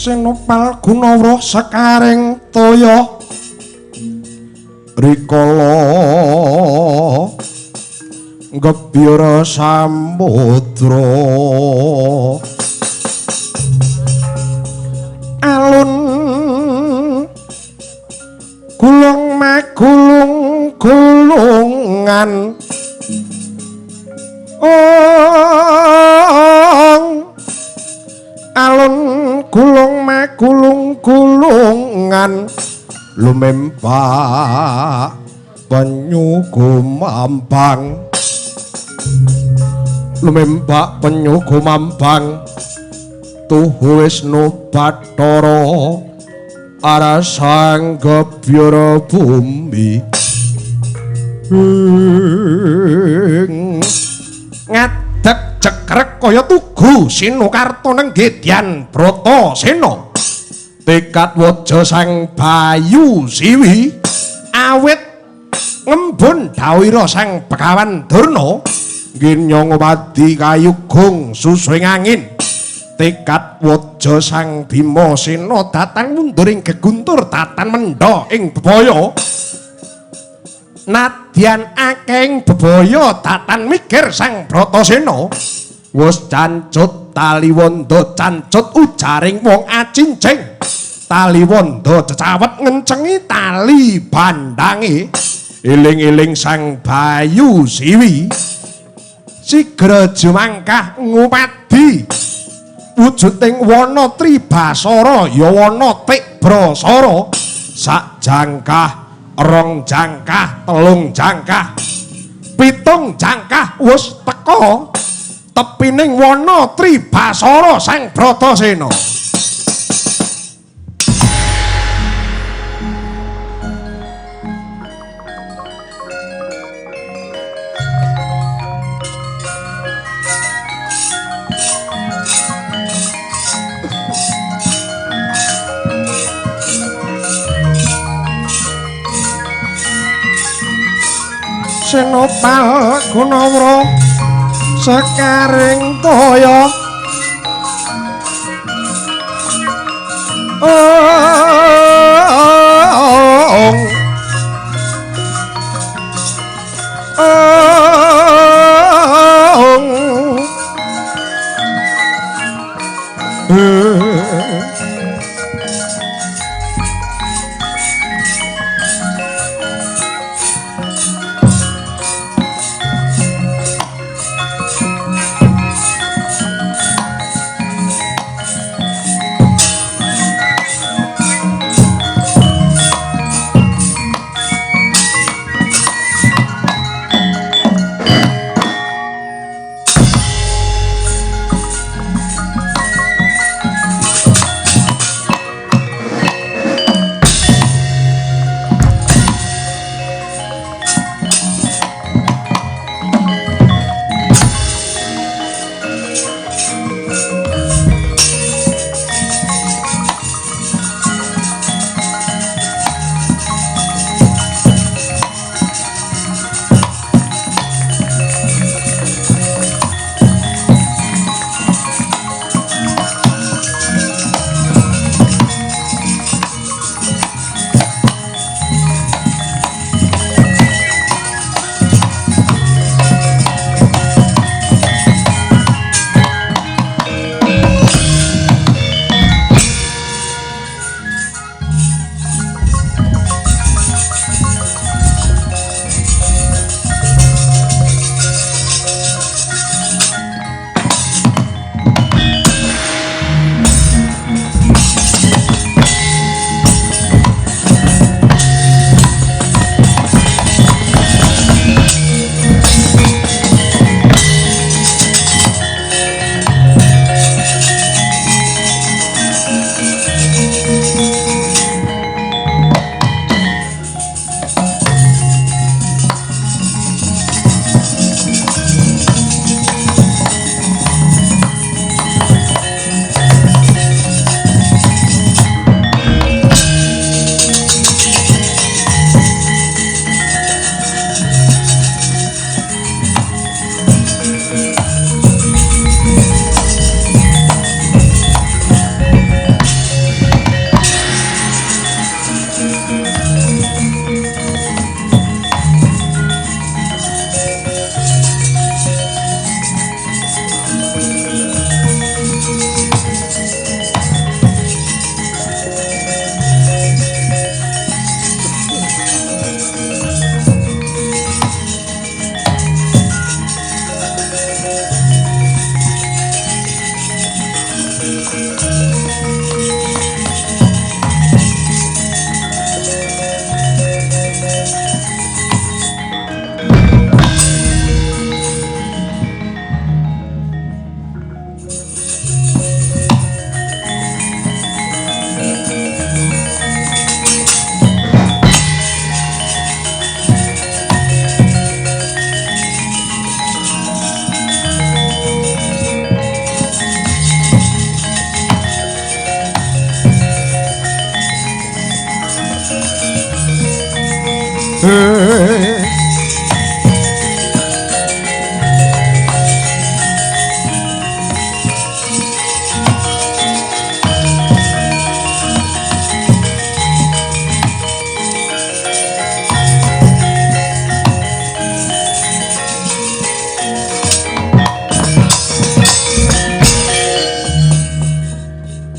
Senopal Gunawra sekaring toya rikala gebyara samudra alun gulung magulung gulungan alun gulung magulung gulungan lumempak penyu gumambang lumempak penyu gumambang tuhu Wisnu Bathara arasang gebyara bumi ngadeg cekrek kaya tugu Sinukarta nenggedyan Bratasena tekad waja sang Bayu Siwi awit ngembun dhawira sang Begawan Durna nginyong wadi kayugung susuing angin tekad waja sang Bimasena datang mundur ing geguntur tatan mendha ing bebaya nadyan akeh bebaya datan mikir sang Bratasena wis cancut taliwondo cancut ujaring wong acincing taliwondo cecawet ngencengi tali bandange eling-eling sang Bayu Siwi sigra jumangkah ngupadi wujuding wana tribasara ya wana tikbrasara sak jangkah rong jangkah telung jangkah pitung jangkah wis teka tepining wana tribasara sang Bratasena Senopal Gunawra sekaring toya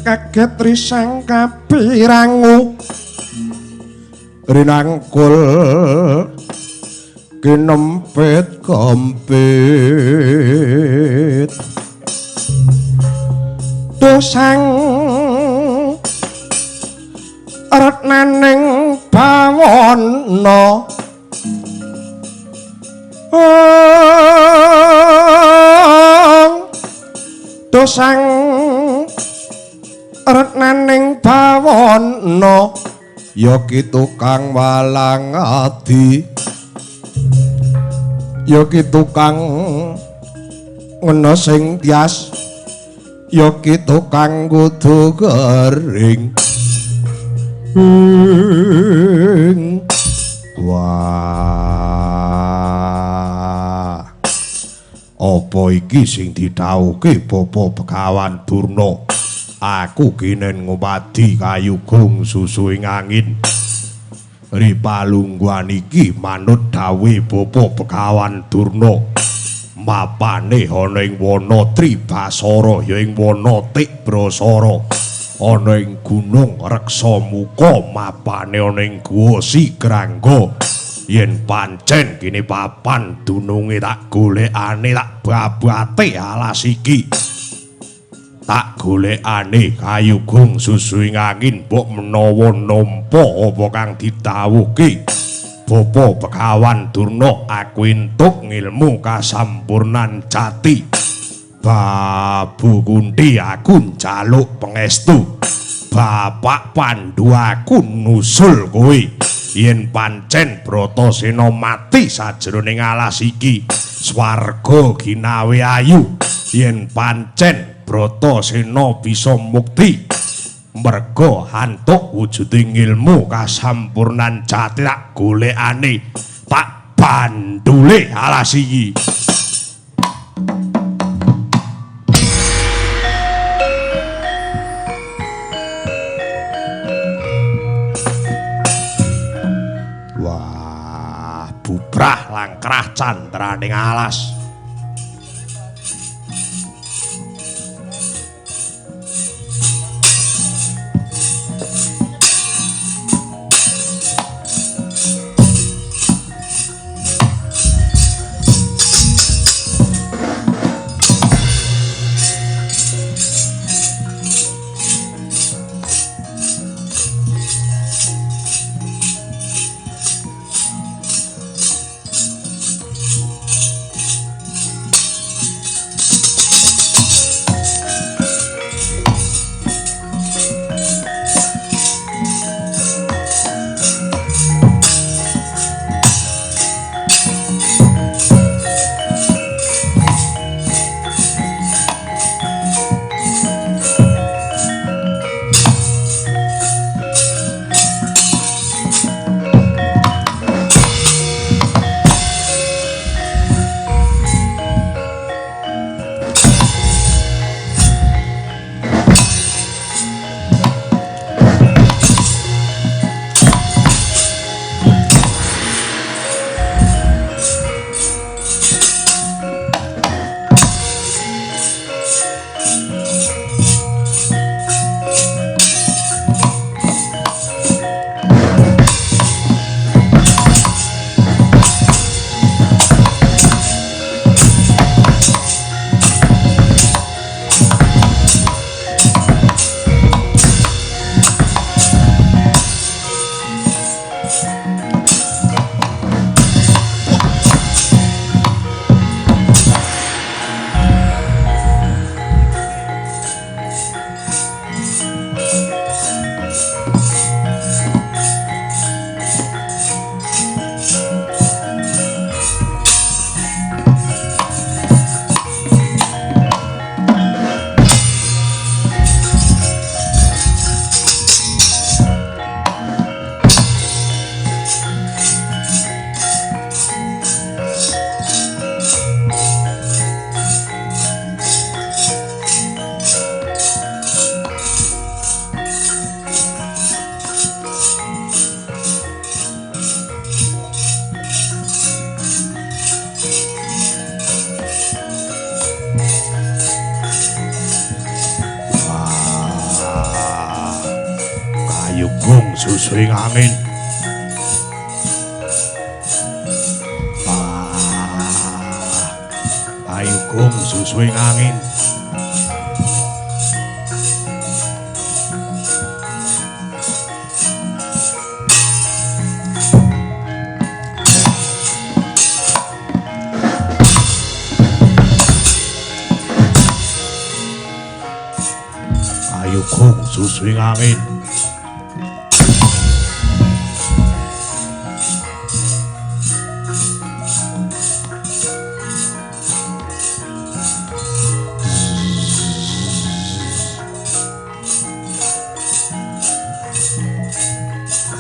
Kaget risang kapirangu rinangkul kinempit kompit dosang retnaning bawana dosang retnaning bawana yoki tukang walang adi yoki tukang ngena sing tias yoki tukang kudu kering wah apa iki sing didhawuhke Bapa Begawan Durna aku kinen ngobadi kayugung susu ing angin ripalungguhan iki manut dawuh Bapa Begawan Durna mapane ana ing wana Tribasara ya ing wana Tikbrasara ana ing Gunung Reksamuka mapane ana ing Guwa Sigrangga yen pancen kene papan dununge tak golekane tak babate alas iki tak golekane kayugung susu ing angin mbok menawa nampa apa kang didhawuhke Bapa Begawan Durna aku entuk ngilmu kasampurnan jati Babu Kunthi aku njaluk pangestu Bapak Pandhu aku nusul kowe yen pancen Bratasena mati sajroning alas iki swarga ginawe ayu yen pancen Bratasena bisa mukti merga antuk wujuding ilmu kasampurnan jati tak golekane tak bandule alas iki wah bubrah langkrah candraning alas susuing angin. Ayu gong susuing angin. Ayu gong susuing angin.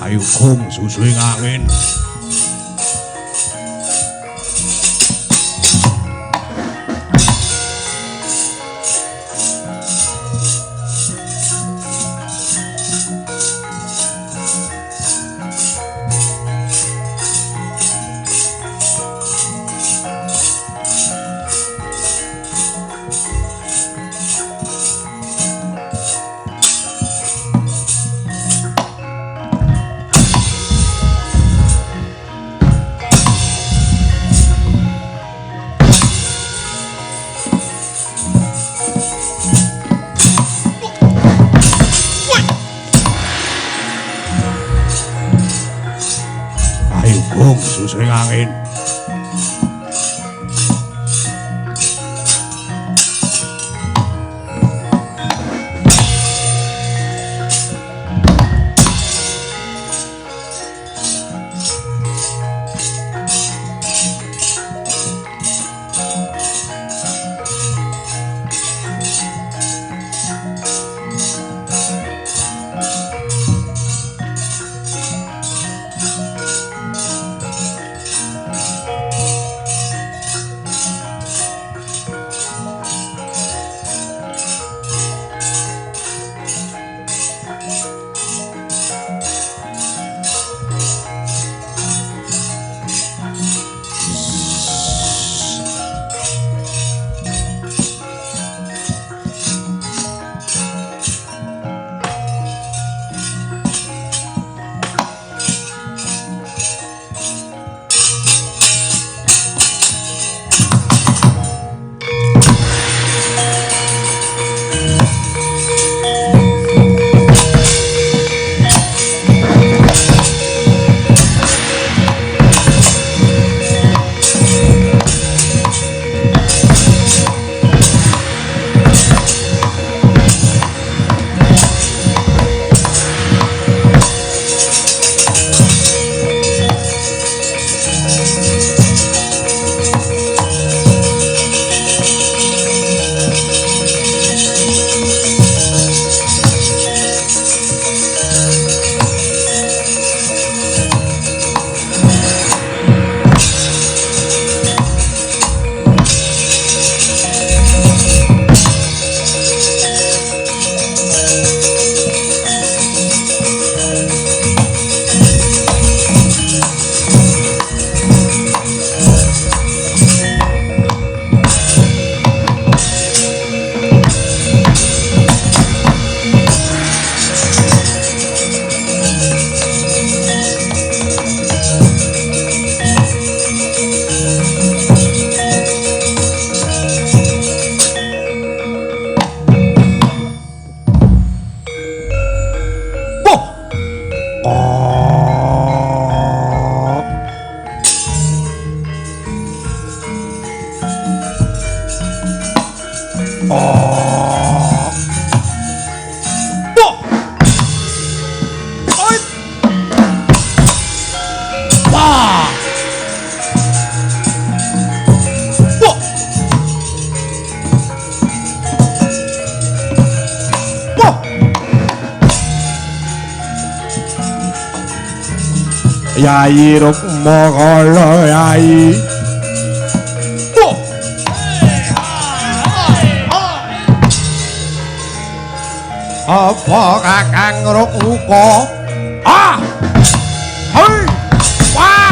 Ayu gong susuing angin. Gong susuing angin. Yayi Rukmakala Yayi apa Kakang Rukmuka hei wah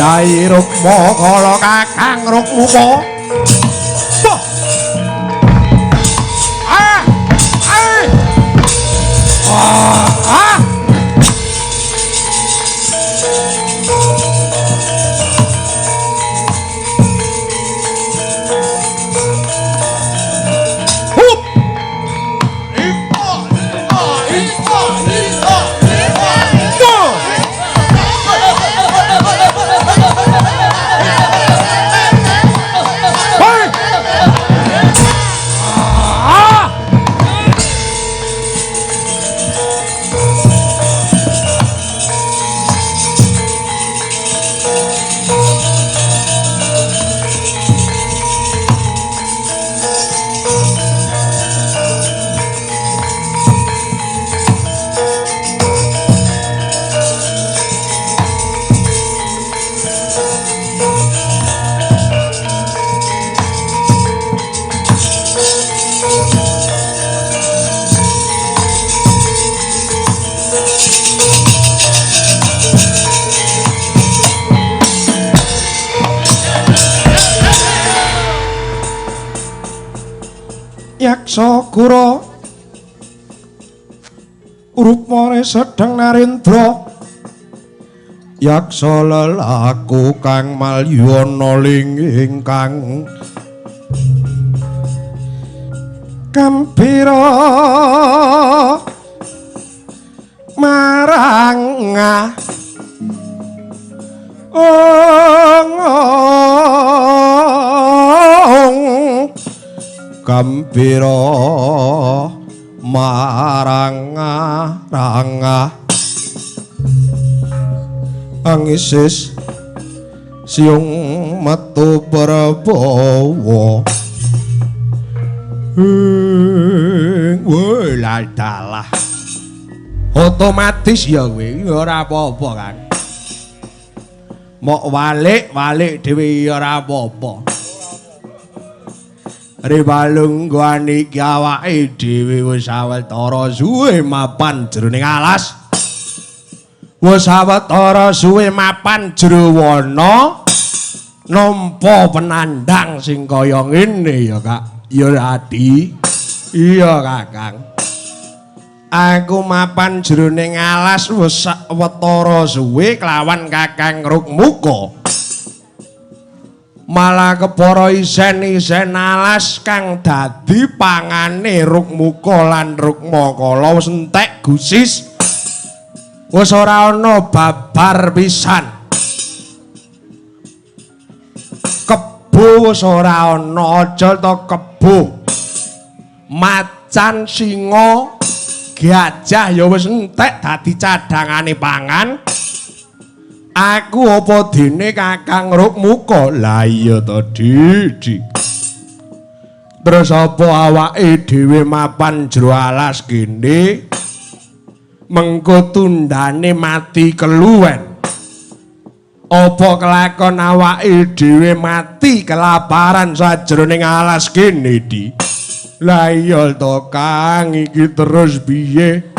Yai Rukma kala Kakang Rukmuka. Yaksa Gura rupane sedeng narendra yaksa lelaku kang malyana ling ingkang gembira marang gembira marang angisis siung metu Prabawa woi ladalah otomatis ya kowe ora apa-apa kan mok walik dhewe ora apa-apa Ribalung guani awake dhewe wis awetara suwe mapan jroning alas. Wis sawetara suwe mapan jero wana nampa penandang sing kaya ngene ya Kak. Ya Adi. Iya Kakang. Aku mapan jroning alas wis sawetara suwe kelawan Kakang Rukmuka. Malah kepara isen-isen alas kang dadi pangane Rukmuka lan Rukmakala wis entek gusis. Wis ora ana babar pisan. Kebo wis ora ana, aja to kebo. Macan, singa, gajah ya wis entek dadi cadhangane pangan. Aku apa dene Kakang Rukmuka? Lah iya to, Didi. Terus apa awake dhewe mapan jero alas kene? Mengko tundane mati keluwen. Apa kelakon awake dhewe mati kelaparan sajroning alas kene, Di? Lah iya to, Kang, iki terus piye?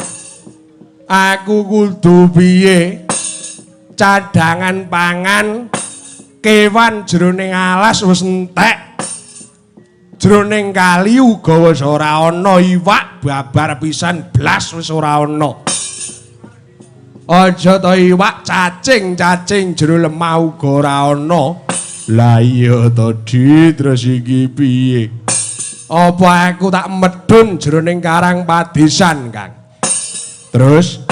Aku kudu piye? Cadangan pangan kewan jroning alas wis entek. Jroning kali uga wis ora ana iwak, babar pisan blas wis ora ana. Aja to iwak, cacing jero lemah uga ora ana. Lah iya to, Di, terus iki piye? Apa aku tak medhun jroning karang padesan, Kang? Terus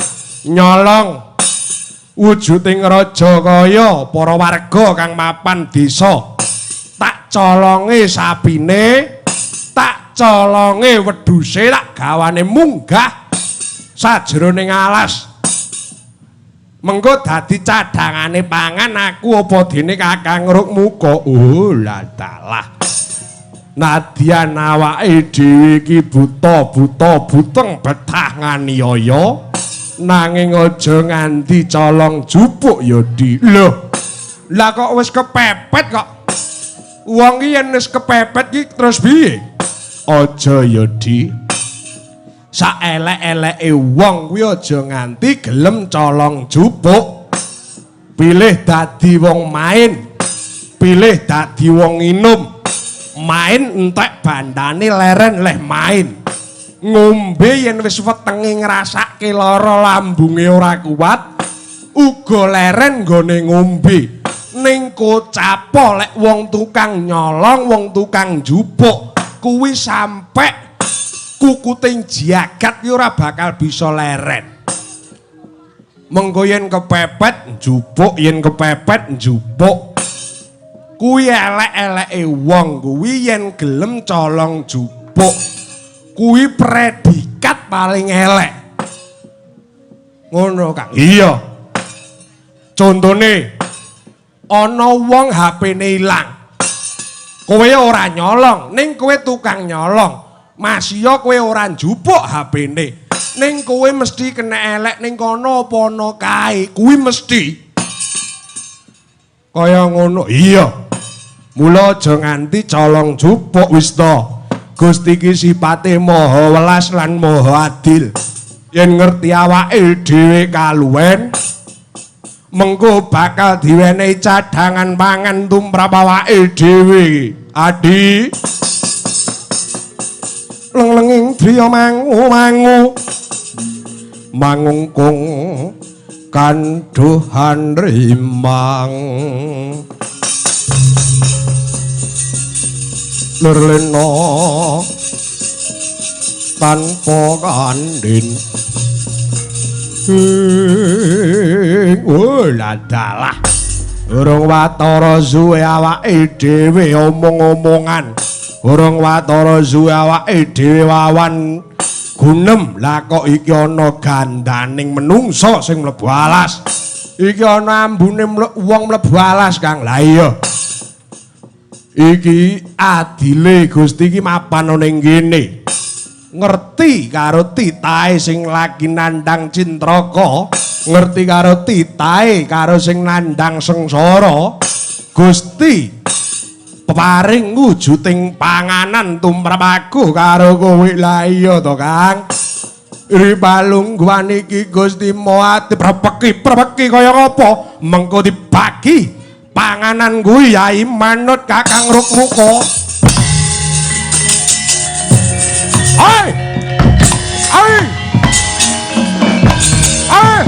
nyolong wujuding raja kaya para warga kang mapan desa. Tak colonge sabine, tak colonge wedhuse, tak gawane munggah sajroning alas. Mengko dadi cadhangane pangan aku apa dene Kakang Rukmuka. Oh lah dalah. Nadyan awake dhewe iki buta buteng betah nganiaya, nanging aja nganti colong jupuk ya Di. Lho, lah kok wis kepepet kok. Wong iki yen wis kepepet iki terus piye? Aja ya Di. Saelek-eleke wong kuwi aja nganti gelem colong jupuk. Pilih dadi wong main, pilih dadi wong inum. Main entek bandane leren leh main. Ngombe yen wis wetenge ngrasake lara lambunge ora kuat, uga leren nggone ngombe. Ning kocapo lek wong tukang nyolong, wong tukang jupuk kuwi sampe kukuting jagat ora bakal bisa leren. Mengko yen kepepet njupuk, yen kepepet njupuk. Kuwi elek-eleke wong kuwi yen gelem colong jupuk. Kuwi predikat paling elek. Ngono, Kang. Iya. Contone ana wong HP-ne ilang. Kowe ora nyolong, ning kowe tukang nyolong. Masya kowe ora njupuk HP-ne. Ning kowe mesti kena elek ning kono apa ana kae. Kuwi mesti. Kaya ngono. Iya. Mula aja nganti colong jupuk wis to. Gusti iki sipate maha welas lan maha adil. Yen ngerti awake dhewe kaluwen, mengko bakal diwenehi cadangan pangan tumrap awake dhewe. Adi. Lenglenging driya mangu mangungkung kanduhan rimang. Lurlena tanpa kandhin. Lah dalah. Urung watara suwe awake dhewe omong-omongan. Urung watara suwe awake dhewe wawan gunem. Lah kok iki ana gandaning menungsa sing mlebu alas. Iki ana ambune wong mlebu alas, Kang. Lah iya. Iki adile Gusti iki mapan ning kene. Ngerti karo titahe sing lagi nandhang cintraka, ngerti karo titahe karo sing nandhang sengsara. Gusti paring wujuding panganan tumrap aku karo kowe. Lah iya to, Kang. Ripalungguhan iki Gusti Moati prepeki kaya apa mengko dibagi panganan kuwi Yai manut Kakang Rukmuka. Hai hai hai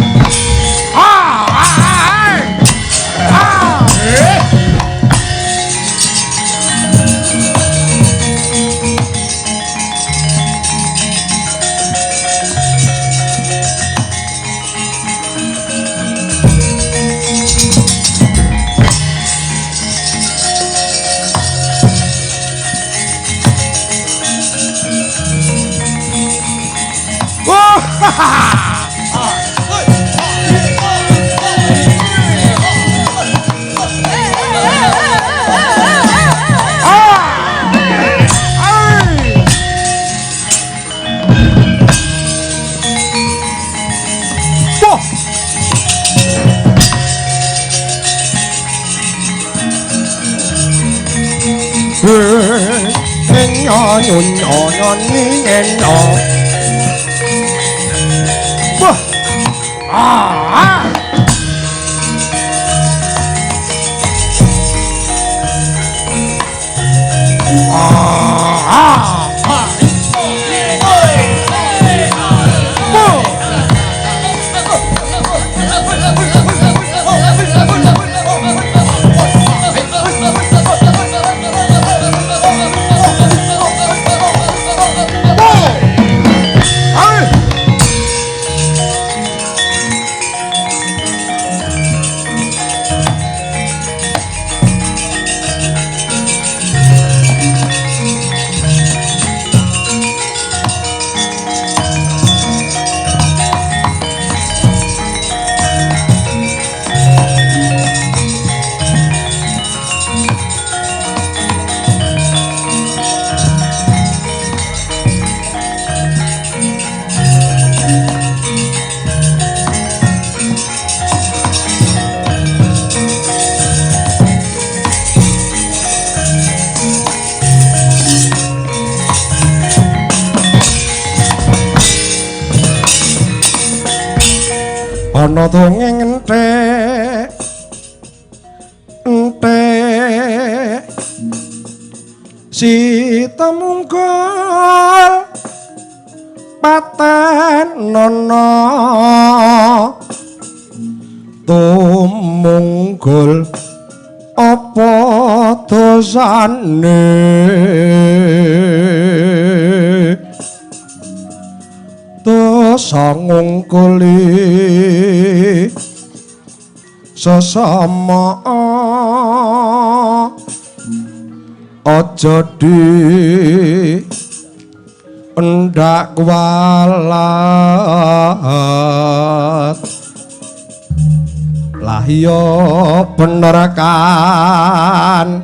ana dongeng enthek si temungkul paten nono tumungkul apa dosane dosa ngungkuli sesama aja di endak walat lah ya bener kan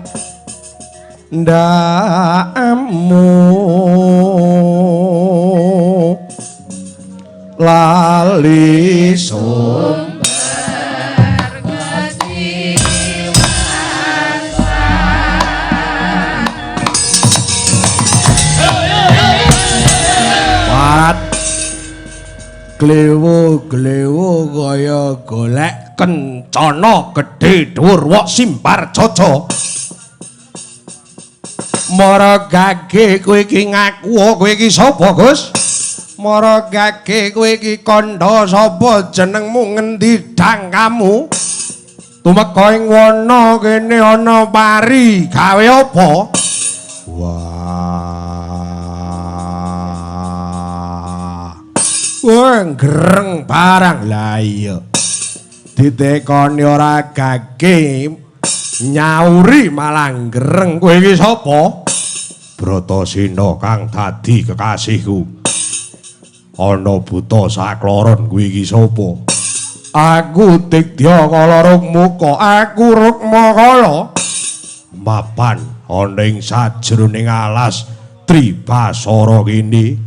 ndakmu lali sumber kejiwaan warat glewo-glewo kaya golek kencana gedhe dhuwur wok simbar jojo maragage kowe iki ngaku kowe iki sapa Gus? Maragage kowe iki kandha sapa jenengmu ngendi dangkamu? Tumeka ing wana kene ana pari gawe apa? Wah greng barang lah iya ditekoni ora gage nyauri malah greng kowe iki sapa? Bratasena kang dadi kekasihku. Ana buta sakloron kuwi iki sapa? Aku Tigya Kala Rukmuka, aku Rukmakala. Mapan ana ing sajroning alas Tribasara kene.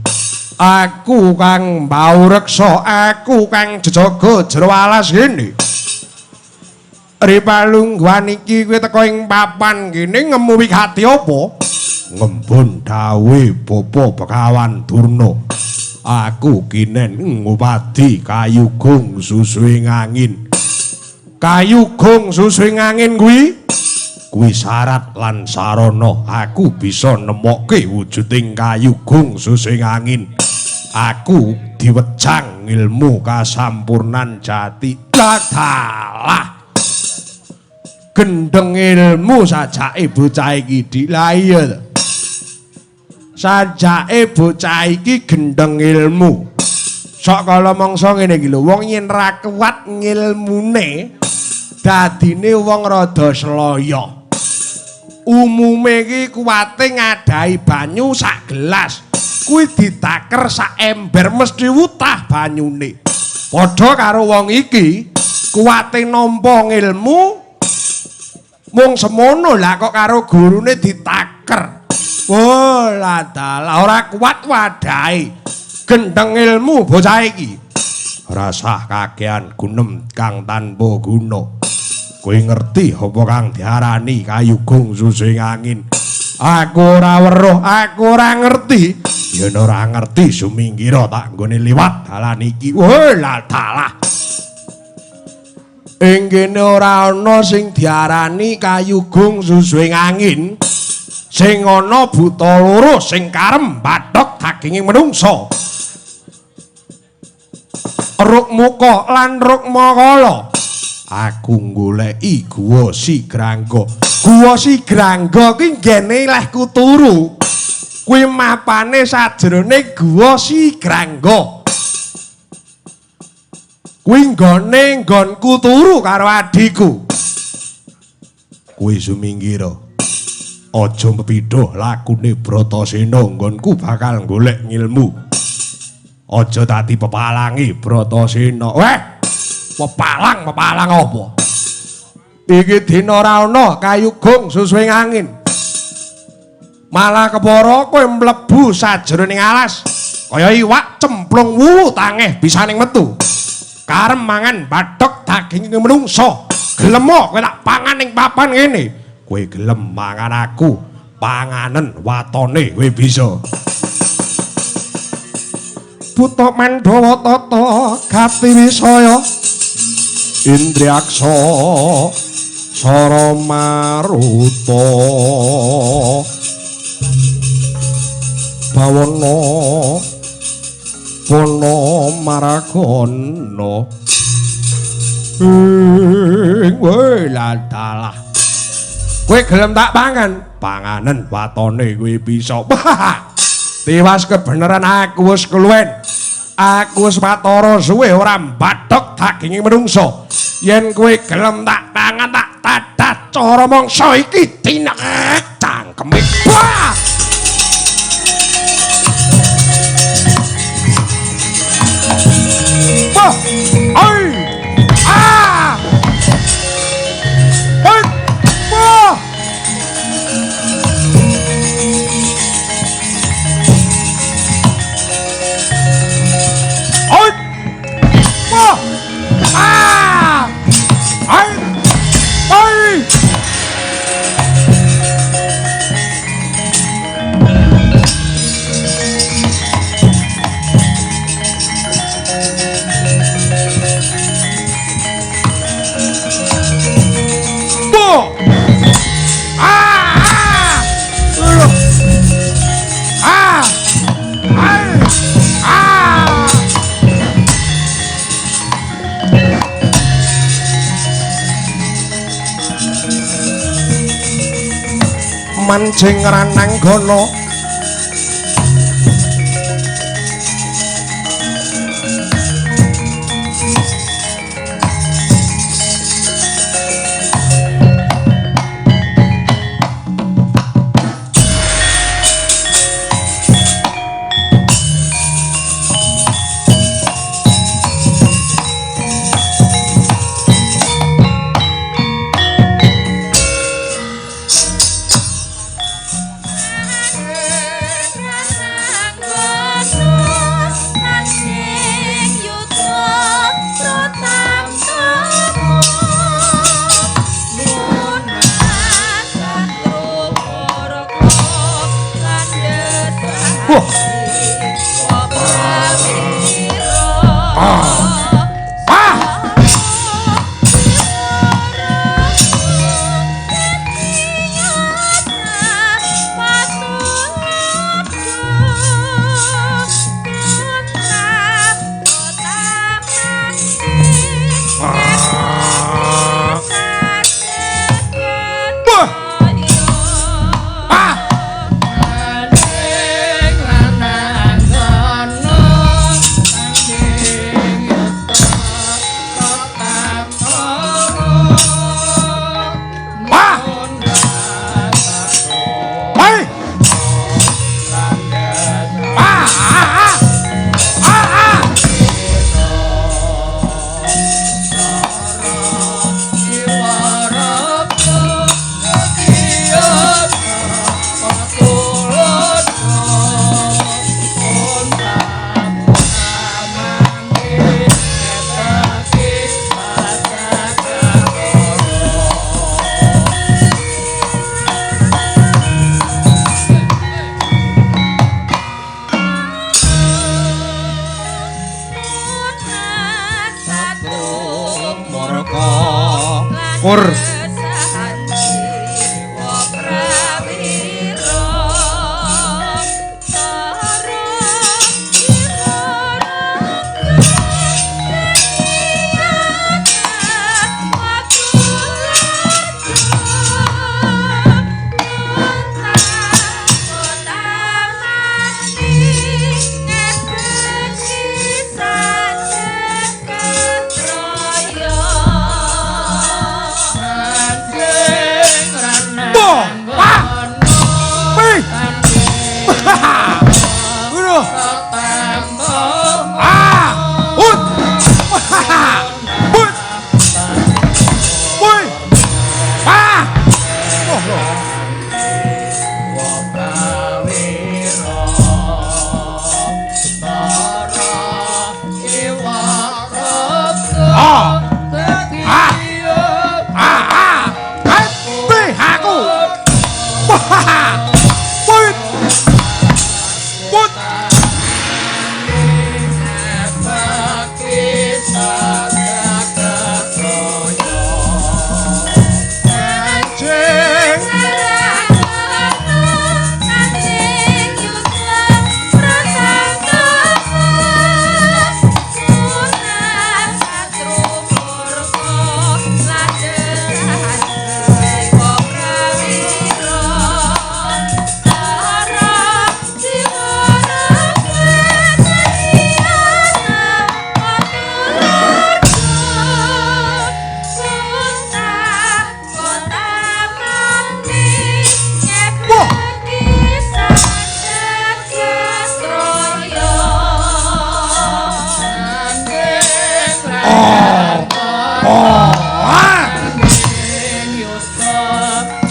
Aku kang mbaureksa, aku kang jejaga jero alas kene. Ripalungguhan iki kowe teka ing papan kene ngemu wigati apa? Ngembun dawuhe Bapa Begawan Durna. aku kinen ngupadi kayugung susui angin. Kayugung susui angin kuwi syarat lan sarana aku bisa nemokke wujuding kayugung susui angin. Aku diwejang ilmu kasampurnan jati dadalah gendeng ilmu sajake bocah iki dilaya sajake bocah iki gendeng ilmu sok kala mangsa ngene iki lho wong yen ra kuat ngilmune dadine wong rada sloya umume iki kuwate ngadahi banyu sak gelas kuwi ditaker sak ember mesti wutah banyune. Padha karo wong iki kuwate nampa ngilmu mung semono lah kok karo gurune ditaker. Oh lah dalah ora kuat wadahe. Gendeng ilmu bocah iki. Rasah kakean gunem kang tanpa guna. Kowe ngerti apa kang diarani kayugung susing angin? Aku ora weruh, aku ora ngerti. Yen ora ngerti sumingkira tak nggone liwat dalan iki. Wah, lah dalah. Ing kene ora ana sing diarani kayugung susuing angin. Sing ana buta loro sing karem bathok daginge menungsa. Ruk muka lan ruk makala. Aku goleki guwa Sigrangga. Guwa Sigrangga ki nggene lehku turu. Kuwi mapane sajrone guwa Sigrangga. Kuwi nggone nggonku turu karo adhiku. Kuwi sumingkira. Aja mepidho lakune Bratasena nggonku bakal golek ngilmu. Aja dadi pepalangi Bratasena. Weh, pepalang apa? Iki dina ora ana kayugung susuing angin. Malah kepara kowe mlebu sajroning alas kaya iwak cemplung wuwu tangeh bisaning metu. Karem mangan bathok daging menungsa. Gelem kowe tak pangan ning papan ngene. Kowe gelem mangan aku, panganen watone kowe bisa. Buta Mandhawa tata gati wisaya Indriaksa Sara Maruta Bawana Pono Maragana Woi ladalah kowe gelem tak pangan panganen watone kowe bisa tiwas kebeneran aku wis keluwen aku wis watara suwe ora bathok daginge menungsa yen kowe gelem tak pangan tak tadah cara mangsa iki tinek cangkeme wah wah ai ah wah wah mancing rananggana syukur.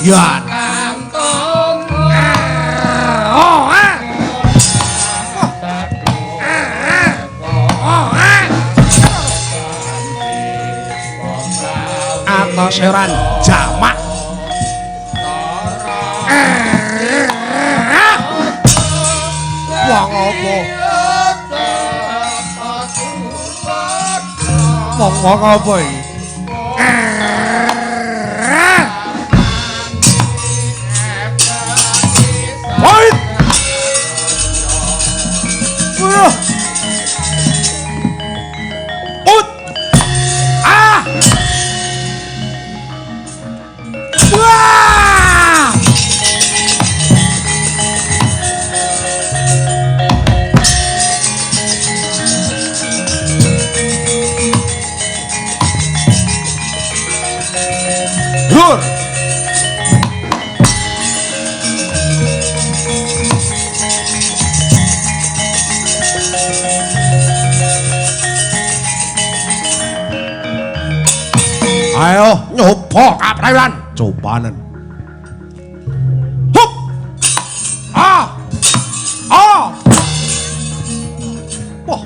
Ya. Atoseran jamak. Wong apa? Wong apa iki? Ayo nyoba kaprewan cobanen. Hup. Ah. Ah. Wah.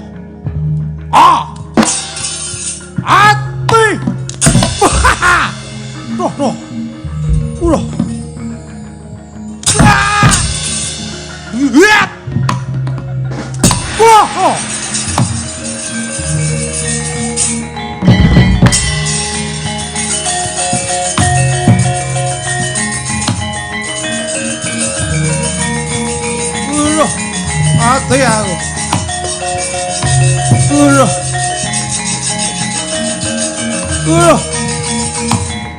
Ah. Ati. Noh. Ulah. Lihat. Wah. Ati aku.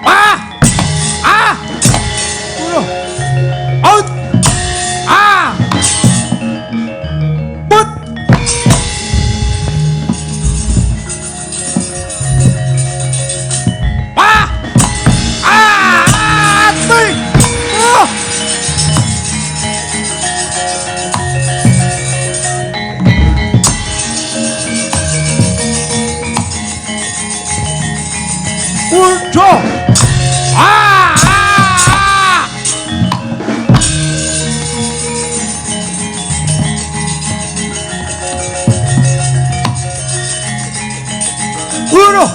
Ah! Ah! Out! Ah! Put! Ah! Ah! Ati! Oh! Udah. Ah! Ah! Udah.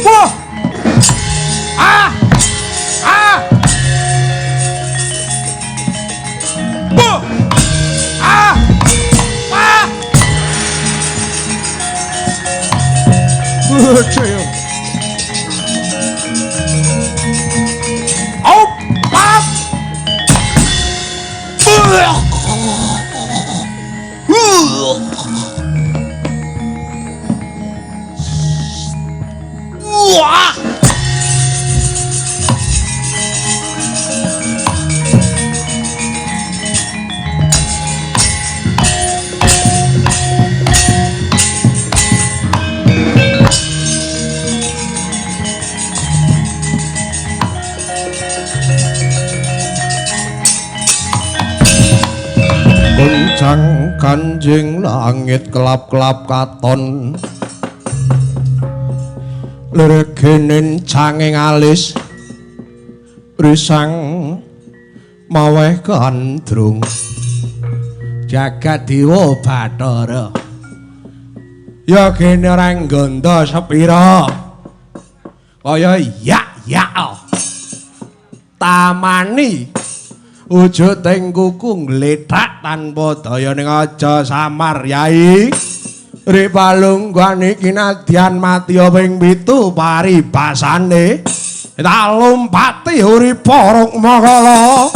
Wah! Ah! Ah! Wah! Ah! Ah! Udah. Wah. Goncang kanjeng langit kelap-kelap katon leregenen canging alis risang maweh kandrung jagat dewa Bathara ya kene rangganda sepira kaya yak tamani wujud ing kuku ngledhak tanpa daya ning aja samar yai ripalungguhan iki nadyan mati ping 7 paribasane tak lompati uripa Rukmakala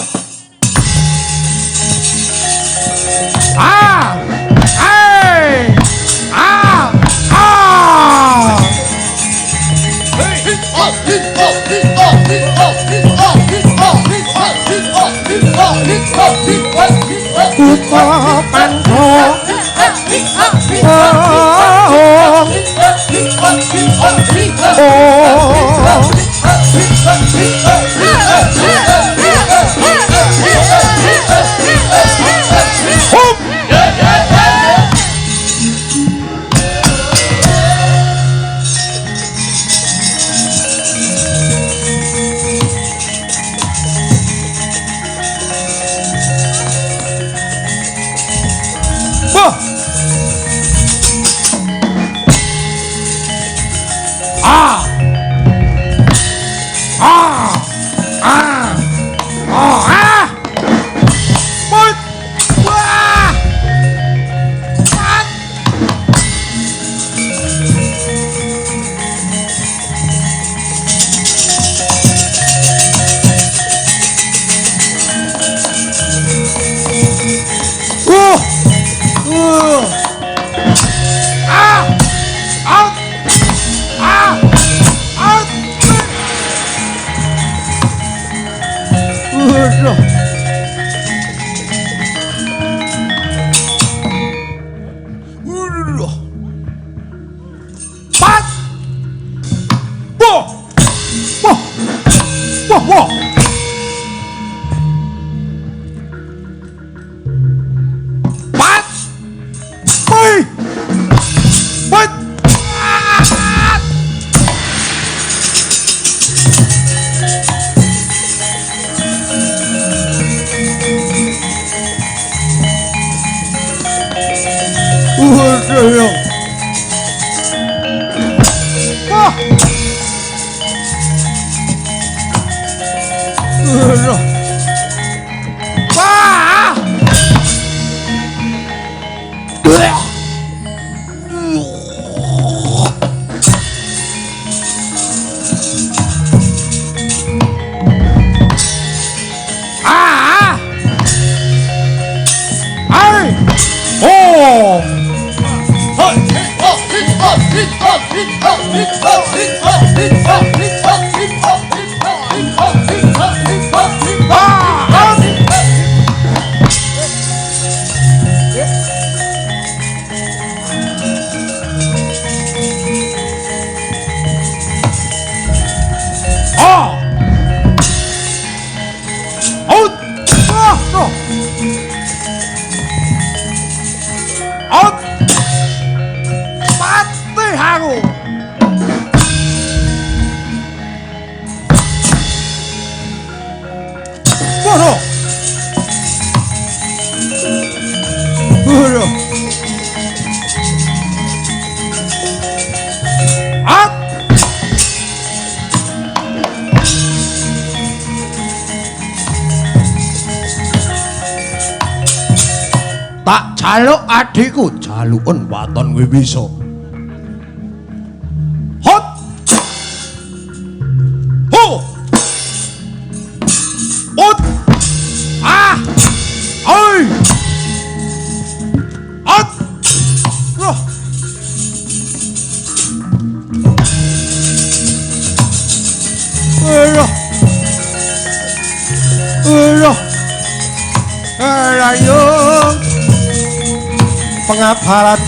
tak jaluk adikku jaluken waton Wiwisa hot ho hot oi hot roh Ayo pengaparan